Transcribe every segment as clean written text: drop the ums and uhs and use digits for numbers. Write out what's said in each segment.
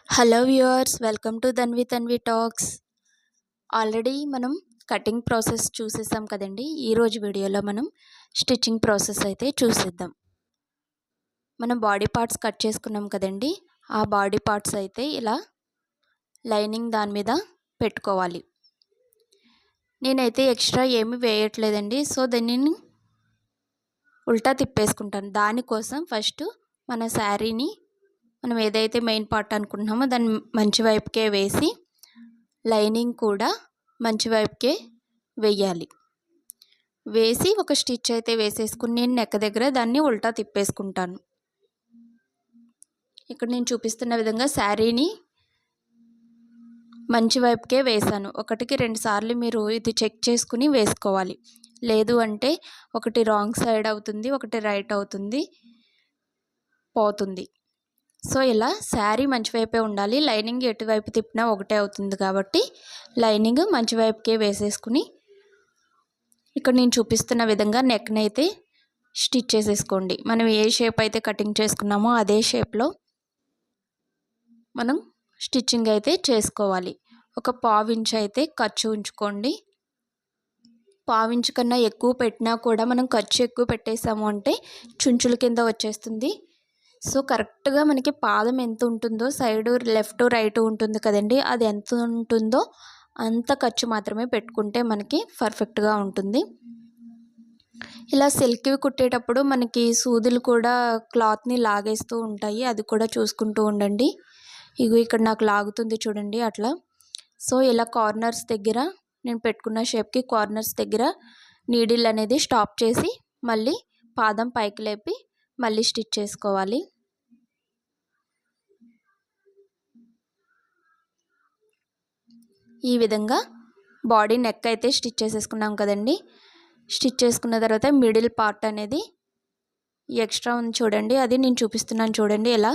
Hello viewers, welcome to Dhanvi talks. Already మనం cutting process చూసేసాం కదండి. ఈరోజు వీడియోలో మనం స్టిచ్చింగ్ ప్రాసెస్ అయితే చూసేద్దాం. మనం బాడీ పార్ట్స్ కట్ చేసుకున్నాం కదండి. ఆ బాడీ పార్ట్స్ అయితే ఇలా లైనింగ్ దాని మీద పెట్టుకోవాలి. నేనైతే ఎక్స్ట్రా ఏమీ వేయట్లేదండి. సో దానిని ఉల్టా తిప్పేసుకుంటాను. దానికోసం ఫస్ట్ మన శారీని మనం ఏదైతే మెయిన్ పార్ట్ అనుకుంటున్నామో దాన్ని మంచి వైపుకే వేసి లైనింగ్ కూడా మంచి వైపుకే వేయాలి. వేసి ఒక స్టిచ్ అయితే వేసేసుకుని నేను నెక్ దగ్గర దాన్ని ఉల్టా తిప్పేసుకుంటాను. ఇక్కడ నేను చూపిస్తున్న విధంగా శారీని మంచి వైపుకే వేసాను. ఒకటికి 2 సార్లు మీరు ఇది చెక్ చేసుకుని వేసుకోవాలి. లేదు అంటే ఒకటి రాంగ్ సైడ్ అవుతుంది, ఒకటి రైట్ అవుతుంది, పోతుంది. సో ఇలా శారీ మంచి వైపే ఉండాలి. లైనింగ్ ఎటువైపు తిప్పినా ఒకటే అవుతుంది కాబట్టి లైనింగ్ మంచి వైపుకే వేసేసుకుని ఇక్కడ నేను చూపిస్తున్న విధంగా నెక్ని అయితే స్టిచ్ చేసేసుకోండి. మనం ఏ షేప్ అయితే కటింగ్ చేసుకున్నామో అదే షేప్లో మనం స్టిచ్చింగ్ అయితే చేసుకోవాలి. ఒక పావించ్ అయితే ఖర్చు ఉంచుకోండి. పావించు కన్నా ఎక్కువ పెట్టినా కూడా మనం ఖర్చు ఎక్కువ పెట్టేసాము అంటే చుంచుల కింద వచ్చేస్తుంది. సో కరెక్ట్గా మనకి పాదం ఎంత ఉంటుందో, సైడ్ లెఫ్ట్ రైట్ ఉంటుంది కదండి, అది ఎంత ఉంటుందో అంత ఖర్చు మాత్రమే పెట్టుకుంటే మనకి పర్ఫెక్ట్గా ఉంటుంది. ఇలా సిల్క్వి కుట్టేటప్పుడు మనకి సూదులు కూడా క్లాత్ని లాగేస్తూ ఉంటాయి. అది కూడా చూసుకుంటూ ఉండండి. ఇగో ఇక్కడ నాకు లాగుతుంది చూడండి అట్లా. సో ఇలా కార్నర్స్ దగ్గర నేను పెట్టుకున్న షేప్కి కార్నర్స్ దగ్గర నీడిల్ అనేది స్టాప్ చేసి మళ్ళీ పాదం పైకి లేపి మళ్ళీ స్టిచ్ చేసుకోవాలి. ఈ విధంగా బాడీ నెక్ అయితే స్టిచ్ చేసేసుకున్నాం కదండి. స్టిచ్ చేసుకున్న తర్వాత మిడిల్ పార్ట్ అనేది ఎక్స్ట్రా ఉంది చూడండి, అది నేను చూపిస్తున్నాను చూడండి. ఇలా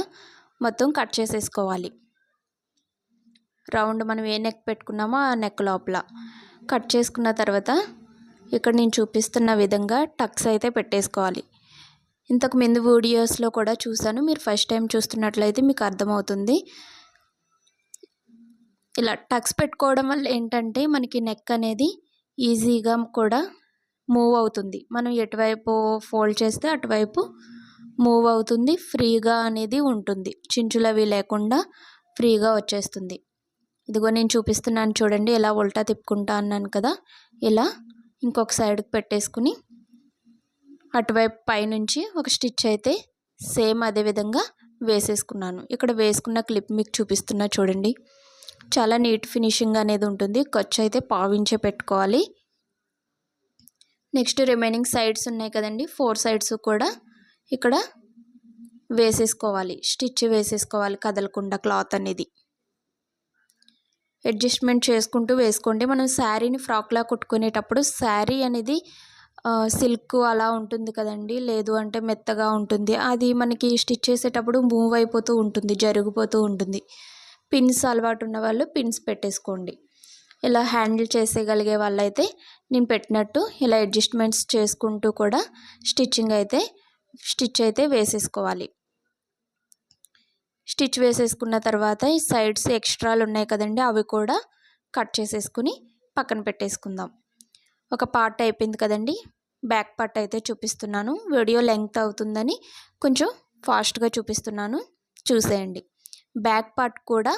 మొత్తం కట్ చేసేసుకోవాలి. రౌండ్ మనం ఏ నెక్ పెట్టుకున్నామో ఆ నెక్ లోపల కట్ చేసుకున్న తర్వాత ఇక్కడ నేను చూపిస్తున్న విధంగా టక్స్ అయితే పెట్టేసుకోవాలి. ఇంతకు ముందు వీడియోస్లో కూడా చూసాను, మీరు ఫస్ట్ టైం చూస్తున్నట్లయితే మీకు అర్థమవుతుంది. ఇలా టక్స్ పెట్టుకోవడం వల్ల ఏంటంటే మనకి నెక్ అనేది ఈజీగా కూడా మూవ్ అవుతుంది. మనం ఎటువైపు ఫోల్డ్ చేస్తే అటువైపు మూవ్ అవుతుంది, ఫ్రీగా అనేది ఉంటుంది. చించులు అవి లేకుండా ఫ్రీగా వచ్చేస్తుంది. ఇదిగో నేను చూపిస్తున్నాను చూడండి, ఇలా ఉల్టా తిప్పుకుంటా అన్నాను కదా. ఇలా ఇంకొక సైడ్కి పెట్టేసుకుని అటువైపు పైనుంచి ఒక స్టిచ్ అయితే సేమ్ అదే విధంగా వేసేసుకున్నాను. ఇక్కడ వేసుకున్న క్లిప్ మీకు చూపిస్తున్నా చూడండి. చాలా నీట్ ఫినిషింగ్ అనేది ఉంటుంది. ఖర్చు అయితే పావించే పెట్టుకోవాలి. నెక్స్ట్ రిమైనింగ్ సైడ్స్ ఉన్నాయి కదండి, 4 సైడ్స్ కూడా ఇక్కడ వేసేసుకోవాలి. స్టిచ్ వేసేసుకోవాలి కదలకుండా క్లాత్ అనేది. అడ్జస్ట్మెంట్ చేసుకుంటూ వేసుకోండి. మనం శారీని ఫ్రాక్లా కుట్టుకునేటప్పుడు శారీ అనేది సిల్క్ అలా ఉంటుంది కదండి, లేదు అంటే మెత్తగా ఉంటుంది. అది మనకి స్టిచ్ చేసేటప్పుడు మూవ్ అయిపోతూ ఉంటుంది, జరిగిపోతూ ఉంటుంది. పిన్స్ అలవాటు ఉన్న వాళ్ళు పిన్స్ పెట్టేసుకోండి. ఇలా హ్యాండిల్ చేసేయగలిగే వాళ్ళైతే నేను పెట్టినట్టు ఇలా అడ్జస్ట్మెంట్స్ చేసుకుంటూ కూడా స్టిచ్ అయితే వేసేసుకోవాలి. స్టిచ్ వేసేసుకున్న తర్వాత ఈ సైడ్స్ ఎక్స్ట్రాలు ఉన్నాయి కదండి, అవి కూడా కట్ చేసేసుకుని పక్కన పెట్టేసుకుందాం. ఒక పార్ట్ అయిపోయింది కదండి. బ్యాక్ పార్ట్ అయితే చూపిస్తున్నాను. వీడియో లెంగ్త్ అవుతుందని కొంచెం ఫాస్ట్గా చూపిస్తున్నాను, చూసేయండి. బ్యాక్ పార్ట్ కూడా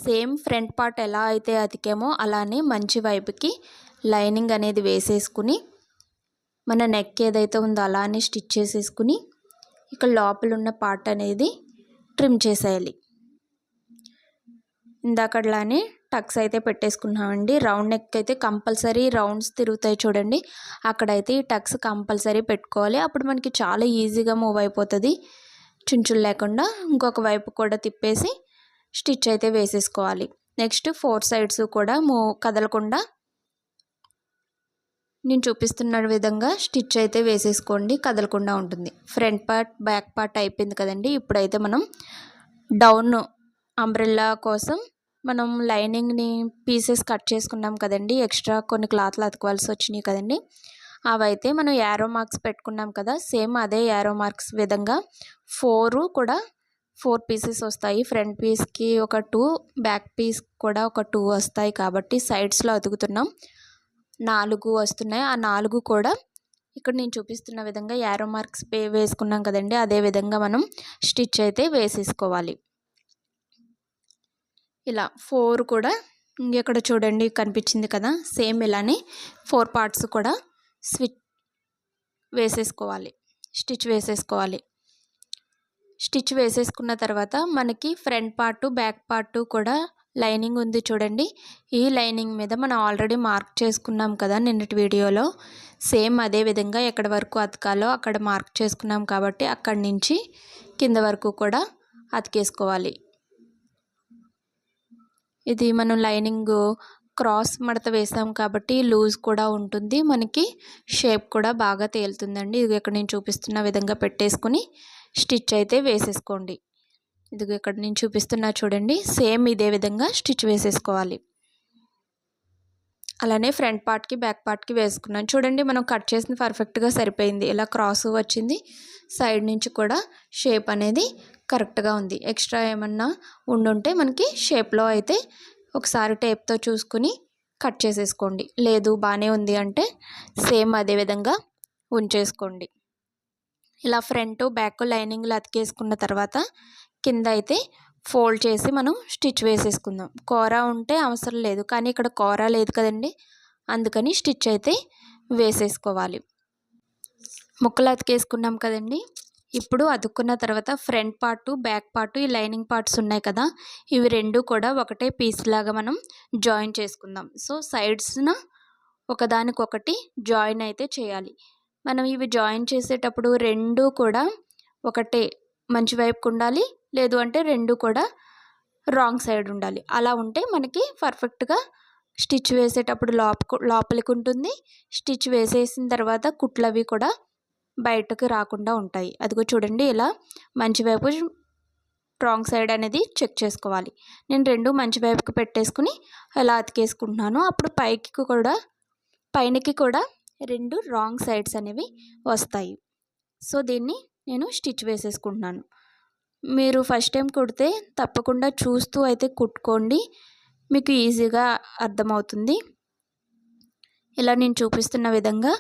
సేమ్ ఫ్రంట్ పార్ట్ ఎలా అయితే అతికామో అలానే మంచి వైపుకి లైనింగ్ అనేది వేసేసుకుని మన నెక్ ఏదైతే ఉందో అలానే స్టిచ్ చేసేసుకుని ఇక్కడ లోపల ఉన్న పార్ట్ అనేది ట్రిమ్ చేసేయాలి. ఇందాకట్లానే టక్స్ అయితే పెట్టేసుకున్నామండి. రౌండ్ నెక్ అయితే కంపల్సరీ రౌండ్స్ తిరుగుతాయి చూడండి, అక్కడైతే ఈ టక్స్ కంపల్సరీ పెట్టుకోవాలి. అప్పుడు మనకి చాలా ఈజీగా మూవ్ అయిపోతుంది, చుంచులు లేకుండా. ఇంకొక వైపు కూడా తిప్పేసి స్టిచ్ అయితే వేసేసుకోవాలి. నెక్స్ట్ 4 సైడ్స్ కూడా కదలకుండా నేను చూపిస్తున్న విధంగా స్టిచ్ అయితే వేసేసుకోండి, కదలకుండా ఉంటుంది. ఫ్రంట్ పార్ట్ బ్యాక్ పార్ట్ అయిపోయింది కదండి. ఇప్పుడైతే మనం డౌన్ అంబ్రెల్లా కోసం మనం లైనింగ్ని పీసెస్ కట్ చేసుకున్నాం కదండి. ఎక్స్ట్రా కొన్ని క్లాత్లు అతుకోవాల్సి వచ్చినాయి కదండి, అవైతే మనం యారో మార్క్స్ పెట్టుకున్నాం కదా, సేమ్ అదే యారో మార్క్స్ విధంగా 4 కూడా 4 పీసెస్ వస్తాయి. ఫ్రంట్ పీస్కి ఒక 2, బ్యాక్ పీస్ కూడా ఒక 2 వస్తాయి కాబట్టి సైడ్స్లో అతుకుతున్నాం. 4 వస్తున్నాయి. ఆ 4 కూడా ఇక్కడ నేను చూపిస్తున్న విధంగా యారో మార్క్స్ వేసుకున్నాం కదండి, అదే విధంగా మనం స్టిచ్ అయితే వేసేసుకోవాలి. ఇలా 4 కూడా ఇక్కడ చూడండి కనిపించింది కదా, సేమ్ ఇలానే 4 పార్ట్స్ కూడా స్టిచ్ వేసేసుకోవాలి. స్టిచ్ వేసేసుకున్న తర్వాత మనకి ఫ్రంట్ పార్టు బ్యాక్ పార్టు కూడా లైనింగ్ ఉంది చూడండి. ఈ లైనింగ్ మీద మనం ఆల్రెడీ మార్క్ చేసుకున్నాం కదా నిన్నటి వీడియోలో, సేమ్ అదే విధంగా ఎక్కడి వరకు అతకాలో అక్కడ మార్క్ చేసుకున్నాం కాబట్టి అక్కడి నుంచి కింద వరకు కూడా అతికేసుకోవాలి. ఇది మనం లైనింగ్ క్రాస్ మడత వేసాం కాబట్టి లూజ్ కూడా ఉంటుంది, మనకి షేప్ కూడా బాగా తేలుతుందండి. ఇది ఇక్కడ నేను చూపిస్తున్న విధంగా పెట్టేసుకుని స్టిచ్ అయితే వేసేసుకోండి. ఇది ఇక్కడ నేను చూపిస్తున్నా చూడండి, సేమ్ ఇదే విధంగా స్టిచ్ వేసేసుకోవాలి. అలానే ఫ్రంట్ పార్ట్కి బ్యాక్ పార్ట్కి వేసుకున్నాను చూడండి. మనం కట్ చేసిన పర్ఫెక్ట్గా సరిపోయింది. ఇలా క్రాస్ వచ్చింది, సైడ్ నుంచి కూడా షేప్ అనేది కరెక్ట్గా ఉంది. ఎక్స్ట్రా ఏమన్నా ఉండుంటే మనకి షేప్లో అయితే ఒకసారి టేప్తో చూసుకుని కట్ చేసేసుకోండి. లేదు బాగానే ఉంది అంటే సేమ్ అదే విధంగా ఉంచేసుకోండి. ఇలా ఫ్రంట్ బ్యాక్ లైనింగ్లు అతికేసుకున్న తర్వాత కింద అయితే ఫోల్డ్ చేసి మనం స్టిచ్ వేసేసుకుందాం. కూర ఉంటే అవసరం లేదు, కానీ ఇక్కడ కూర లేదు కదండి, అందుకని స్టిచ్ అయితే వేసేసుకోవాలి. ముక్కలు అతికేసుకున్నాం కదండి. ఇప్పుడు అతుక్కున్న తర్వాత ఫ్రంట్ పార్టు బ్యాక్ పార్టు ఈ లైనింగ్ పార్ట్స్ ఉన్నాయి కదా, ఇవి రెండు కూడా ఒకటే పీస్ లాగా మనం జాయిన్ చేసుకుందాం. సో సైడ్స్న ఒకదానికొకటి జాయిన్ అయితే చేయాలి. మనం ఇవి జాయిన్ చేసేటప్పుడు రెండు కూడా ఒకటే మంచి వైపుకు ఉండాలి, లేదు అంటే రెండు కూడా రాంగ్ సైడ్ ఉండాలి. అలా ఉంటే మనకి పర్ఫెక్ట్గా స్టిచ్ వేసేటప్పుడు లోపలికి ఉంటుంది. స్టిచ్ వేసేసిన తర్వాత కుట్లు అవి కూడా బయటకు రాకుండా ఉంటాయి. అదిగో చూడండి, ఇలా మంచి వైపు రాంగ్ సైడ్ అనేది చెక్ చేసుకోవాలి. నేను రెండు మంచి వైపుకి పెట్టేసుకుని ఇలా అతికేసుకుంటున్నాను. అప్పుడు పైనకి కూడా రెండు రాంగ్ సైడ్స్ అనేవి వస్తాయి. సో దీన్ని నేను స్టిచ్ వేసేసుకుంటున్నాను. మీరు ఫస్ట్ టైం కుడితే తప్పకుండా చూస్తూ అయితే కుట్టుకోండి, మీకు ఈజీగా అర్థమవుతుంది. ఇలా నేను చూపిస్తున్న విధంగా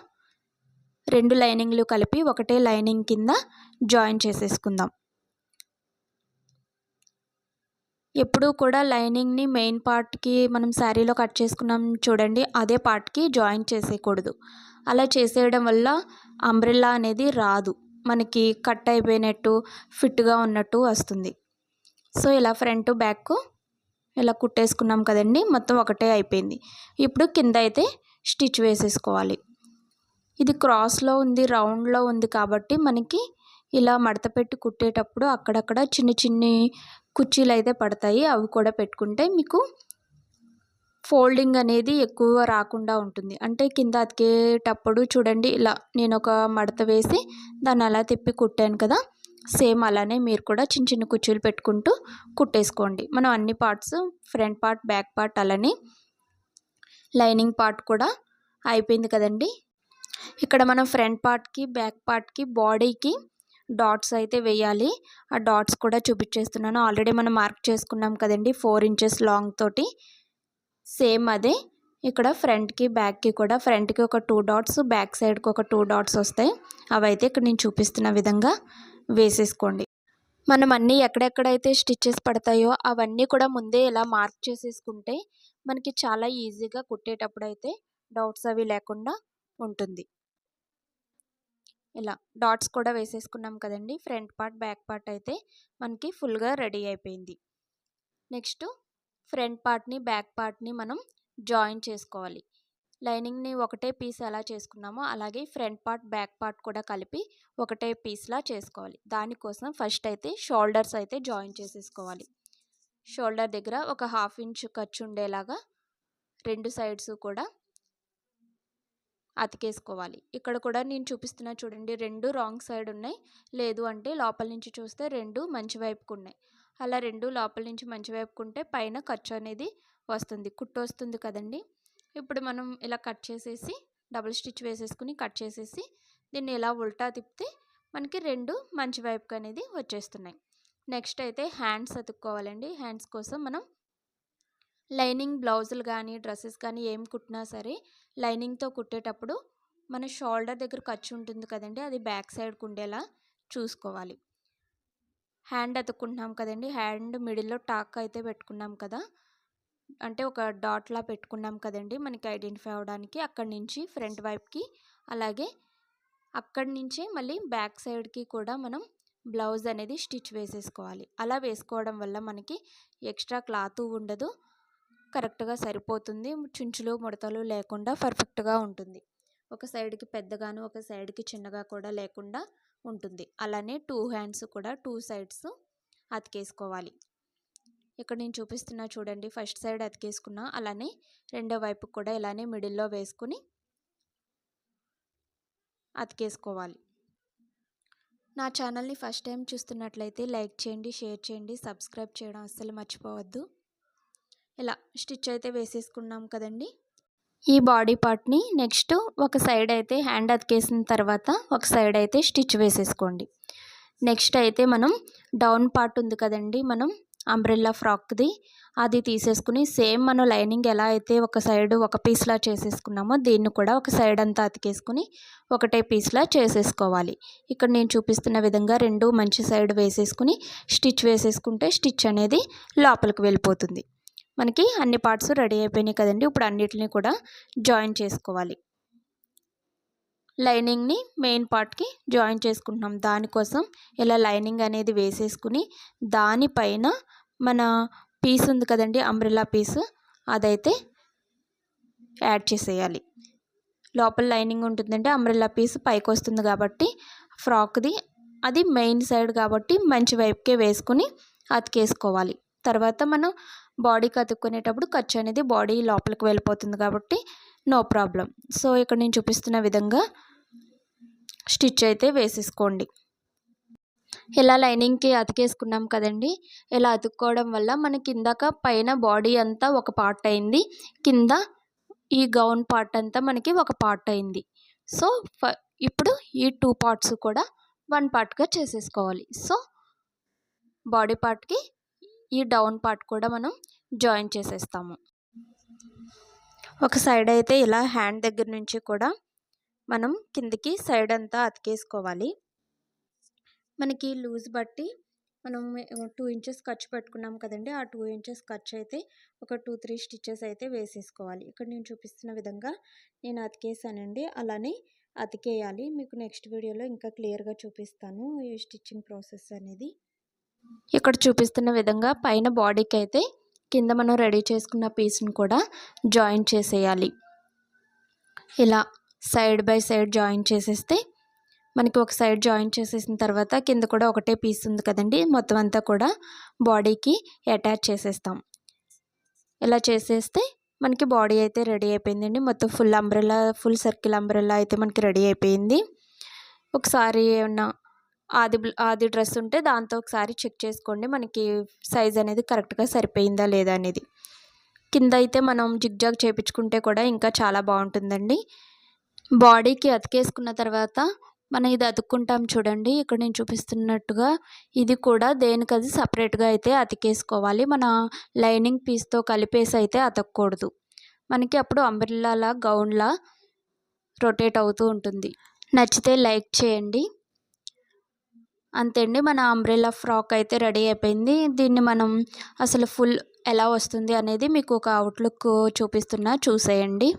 రెండు లైనింగ్లు కలిపి ఒకటే లైనింగ్ కింద జాయిన్ చేసేసుకుందాం. ఎప్పుడూ కూడా లైనింగ్ని మెయిన్ పార్ట్కి మనం శారీలో కట్ చేసుకున్నాం చూడండి, అదే పార్ట్కి జాయిన్ చేసేయకూడదు. అలా చేసేయడం వల్ల అంబ్రెల్లా అనేది రాదు, మనకి కట్ అయిపోయినట్టు ఫిట్గా ఉన్నట్టు వస్తుంది. సో ఇలా ఫ్రంట్ బ్యాక్ ఇలా కుట్టేసుకున్నాం కదండి, మొత్తం ఒకటే అయిపోయింది. ఇప్పుడు కింద అయితే స్టిచ్ వేసేసుకోవాలి. ఇది క్రాస్లో ఉంది, రౌండ్లో ఉంది కాబట్టి మనకి ఇలా మడత పెట్టి కుట్టేటప్పుడు అక్కడక్కడ చిన్ని కుర్చీలు అయితే పడతాయి. అవి కూడా పెట్టుకుంటే మీకు ఫోల్డింగ్ అనేది ఎక్కువ రాకుండా ఉంటుంది. అంటే కింద అతికేటప్పుడు చూడండి, ఇలా నేను ఒక మడత వేసి దాన్ని అలా తిప్పి కుట్టాను కదా, సేమ్ అలానే మీరు కూడా చిన్న కుర్చీలు పెట్టుకుంటూ కుట్టేసుకోండి. మనం అన్ని parts front part back part అలానే లైనింగ్ పార్ట్ కూడా అయిపోయింది కదండి. ఇక్కడ మనం ఫ్రంట్ పార్ట్కి బ్యాక్ పార్ట్కి బాడీకి డాట్స్ అయితే వేయాలి. ఆ డాట్స్ కూడా చూపించేస్తున్నాను. ఆల్రెడీ మనం మార్క్ చేసుకున్నాం కదండి 4 ఇంచెస్ లాంగ్ తోటి, సేమ్ అదే ఇక్కడ ఫ్రంట్కి బ్యాక్కి కూడా ఫ్రంట్కి ఒక 2 డాట్స్, బ్యాక్ సైడ్కి ఒక 2 డాట్స్ వస్తాయి. అవైతే ఇక్కడ నేను చూపిస్తున్న విధంగా వేసేసుకోండి. మనం అన్నీ ఎక్కడెక్కడైతే స్టిచ్చెస్ పడతాయో అవన్నీ కూడా ముందే ఇలా మార్క్ చేసేసుకుంటే మనకి చాలా ఈజీగా కుట్టేటప్పుడు అయితే డౌట్స్ అవి లేకుండా ఉంటుంది. ఇలా డాట్స్ కూడా వేసేసుకున్నాం కదండి. ఫ్రంట్ పార్ట్ బ్యాక్ పార్ట్ అయితే మనకి ఫుల్గా రెడీ అయిపోయింది. నెక్స్ట్ ఫ్రంట్ పార్ట్ని బ్యాక్ పార్ట్ని మనం జాయిన్ చేసుకోవాలి. లైనింగ్ని ఒకటే పీస్ ఎలా చేసుకున్నామో అలాగే ఫ్రంట్ పార్ట్ బ్యాక్ పార్ట్ కూడా కలిపి ఒకటే పీస్లా చేసుకోవాలి. దానికోసం ఫస్ట్ అయితే షోల్డర్స్ అయితే జాయిన్ చేసేసుకోవాలి. షోల్డర్ దగ్గర ఒక 1/2 ఇంచ్ ఖర్చు ఉండేలాగా రెండు సైడ్స్ కూడా అతికేసుకోవాలి. ఇక్కడ కూడా నేను చూపిస్తున్నా చూడండి, రెండు రాంగ్ సైడ్ ఉన్నాయి, లేదు అంటే లోపల నుంచి చూస్తే రెండు మంచి వైపుకు ఉన్నాయి. అలా రెండు లోపల నుంచి మంచి వైపుకుంటే పైన ఖర్చు అనేది వస్తుంది, కుట్టు వస్తుంది కదండి. ఇప్పుడు మనం ఇలా కట్ చేసేసి డబుల్ స్టిచ్ వేసేసుకుని కట్ చేసేసి దీన్ని ఇలా ఉల్టా తిప్పితే మనకి రెండు మంచి వైపుకు అనేది వచ్చేస్తున్నాయి. నెక్స్ట్ అయితే హ్యాండ్స్ అతుక్కోవాలండి. హ్యాండ్స్ కోసం మనం లైనింగ్ బ్లౌజులు కానీ డ్రెస్సెస్ కానీ ఏం కుట్టినా సరే లైనింగ్తో కుట్టేటప్పుడు మన షోల్డర్ దగ్గర ఖర్చు ఉంటుంది కదండి, అది బ్యాక్ సైడ్కి ఉండేలా చూసుకోవాలి. హ్యాండ్ అతుక్కుంటున్నాం కదండి, హ్యాండ్ మిడిల్లో టాక్ అయితే పెట్టుకున్నాం కదా, అంటే ఒక డాట్లా పెట్టుకున్నాం కదండి మనకి ఐడెంటిఫై అవ్వడానికి. అక్కడి నుంచి ఫ్రంట్ వైపుకి, అలాగే అక్కడి నుంచి మళ్ళీ బ్యాక్ సైడ్కి కూడా మనం బ్లౌజ్ అనేది స్టిచ్ వేసేసుకోవాలి. అలా వేసుకోవడం వల్ల మనకి ఎక్స్ట్రా క్లాత్ ఉండదు, కరెక్ట్గా సరిపోతుంది, చుంచులు ముడతలు లేకుండా పర్ఫెక్ట్గా ఉంటుంది. ఒక సైడ్కి పెద్దగాను ఒక సైడ్కి చిన్నగా కూడా లేకుండా ఉంటుంది. అలానే 2 హ్యాండ్స్ కూడా 2 సైడ్స్ అతికేసుకోవాలి. ఇక్కడ నేను చూపిస్తున్నా చూడండి, ఫస్ట్ సైడ్ అతికేసుకున్నా, అలానే రెండో వైపు కూడా ఇలానే మిడిల్లో వేసుకుని అతికేసుకోవాలి. నా ఛానల్ని ఫస్ట్ టైం చూస్తున్నట్లయితే లైక్ చేయండి, షేర్ చేయండి, సబ్స్క్రైబ్ చేయడం అస్సలు మర్చిపోవద్దు. ఇలా స్టిచ్ అయితే వేసేసుకున్నాం కదండి. ఈ బాడీ పార్ట్ని నెక్స్ట్ ఒక సైడ్ అయితే హ్యాండ్ అతికేసిన తర్వాత ఒక సైడ్ అయితే స్టిచ్ వేసేసుకోండి. నెక్స్ట్ అయితే మనం డౌన్ పార్ట్ ఉంది కదండి, మనం అంబ్రెల్లా ఫ్రాక్ది, అది తీసేసుకుని సేమ్ మనం లైనింగ్ ఎలా అయితే ఒక సైడ్ ఒక పీస్లా చేసేసుకున్నామో దీన్ని కూడా ఒక సైడ్ అంతా అతికేసుకుని ఒకటే పీస్లా చేసేసుకోవాలి. ఇక్కడ నేను చూపిస్తున్న విధంగా రెండు మంచి సైడ్ వేసేసుకుని స్టిచ్ వేసేసుకుంటే స్టిచ్ అనేది లోపలికి వెళ్ళిపోతుంది. మనకి అన్ని పార్ట్స్ రెడీ అయిపోయినాయి కదండి. ఇప్పుడు అన్నిటిని కూడా జాయిన్ చేసుకోవాలి. లైనింగ్ని మెయిన్ పార్ట్కి జాయిన్ చేసుకుంటున్నాం. దానికోసం ఇలా లైనింగ్ అనేది వేసేసుకుని దానిపైన మన పీస్ ఉంది కదండి, అంబ్రెల్లా పీస్, అదైతే యాడ్ చేసేయాలి. లోపల లైనింగ్ ఉంటుందంటే అంబ్రెల్లా పీస్ పైకి వస్తుంది కాబట్టి ఫ్రాక్ది అది మెయిన్ సైడ్ కాబట్టి మంచి వైపుకే వేసుకుని అతికేసుకోవాలి. తర్వాత మనం బాడీకి అతుక్కునేటప్పుడు ఖర్చు అనేది బాడీ లోపలికి వెళ్ళిపోతుంది కాబట్టి నో ప్రాబ్లం. సో ఇక్కడ నేను చూపిస్తున్న విధంగా స్టిచ్ అయితే వేసేసుకోండి. ఇలా లైనింగ్కి అతికేసుకున్నాం కదండి. ఇలా అతుక్కోవడం వల్ల మనకి ఇందాక పైన బాడీ అంతా ఒక పార్ట్ అయింది, కింద ఈ గౌన్ పార్ట్ అంతా మనకి ఒక పార్ట్ అయింది. సో ఇప్పుడు ఈ 2 పార్ట్స్ కూడా 1 పార్ట్గా చేసేసుకోవాలి. సో బాడీ పార్ట్కి ఈ డౌన్ పార్ట్ కూడా మనం జాయిన్ చేసేస్తాము. ఒక సైడ్ అయితే ఇలా హ్యాండ్ దగ్గర నుంచి కూడా మనం కిందికి సైడ్ అంతా అతికేసుకోవాలి. మనకి లూజ్ బట్టి మనం 2 ఇంచెస్ ఖర్చు పెట్టుకున్నాం కదండి, ఆ 2 ఇంచెస్ ఖర్చు అయితే ఒక 2-3 స్టిచెస్ అయితే వేసేసుకోవాలి. ఇక్కడ నేను చూపిస్తున్న విధంగా నేను అతికేసానండి. అలానే అతికేయాలి. మీకు నెక్స్ట్ వీడియోలో ఇంకా క్లియర్గా చూపిస్తాను ఈ స్టిచ్చింగ్ ప్రాసెస్ అనేది. ఇక్కడ చూపిస్తున్న విధంగా పైన బాడీకి అయితే కింద మనం రెడీ చేసుకున్న పీస్ని కూడా జాయిన్ చేసేయాలి. ఇలా సైడ్ బై సైడ్ జాయిన్ చేసేస్తే మనకి ఒక సైడ్ జాయిన్ చేసేసిన తర్వాత కింద కూడా ఒకటే పీస్ ఉంది కదండి, మొత్తం అంతా కూడా బాడీకి అటాచ్ చేసేస్తాం. ఇలా చేసేస్తే మనకి బాడీ అయితే రెడీ అయిపోయిందండి. మొత్తం full umbrella, full circle umbrella అయితే మనకి రెడీ అయిపోయింది. ఒకసారి ఏమన్నా ఆది డ్రెస్ ఉంటే దాంతో ఒకసారి చెక్ చేసుకోండి, మనకి సైజ్ అనేది కరెక్ట్గా సరిపోయిందా లేదా అనేది. కింద అయితే మనం జిగ్జాగ్ చేయించుకుంటే కూడా ఇంకా చాలా బాగుంటుందండి. బాడీకి అతికేసుకున్న తర్వాత మనం ఇది అతుక్కుంటాం చూడండి, ఇక్కడ నేను చూపిస్తున్నట్టుగా ఇది కూడా దేనికది సపరేట్గా అయితే అతికేసుకోవాలి. మన లైనింగ్ పీస్తో కలిపేసి అయితే అతకూడదు. మనకి అప్పుడు అంబ్రెల్లాలా గౌన్లా రొటేట్ అవుతూ ఉంటుంది. నచ్చితే లైక్ చేయండి. అంతే అండి, మన అంబ్రెల్లా ఫ్రాక్ అయితే రెడీ అయిపోయింది. దీన్ని మనం అసలు ఫుల్ ఎలా వస్తుంది అనేది మీకు ఒక అవుట్లుక్ చూపిస్తున్నా, చూసేయండి.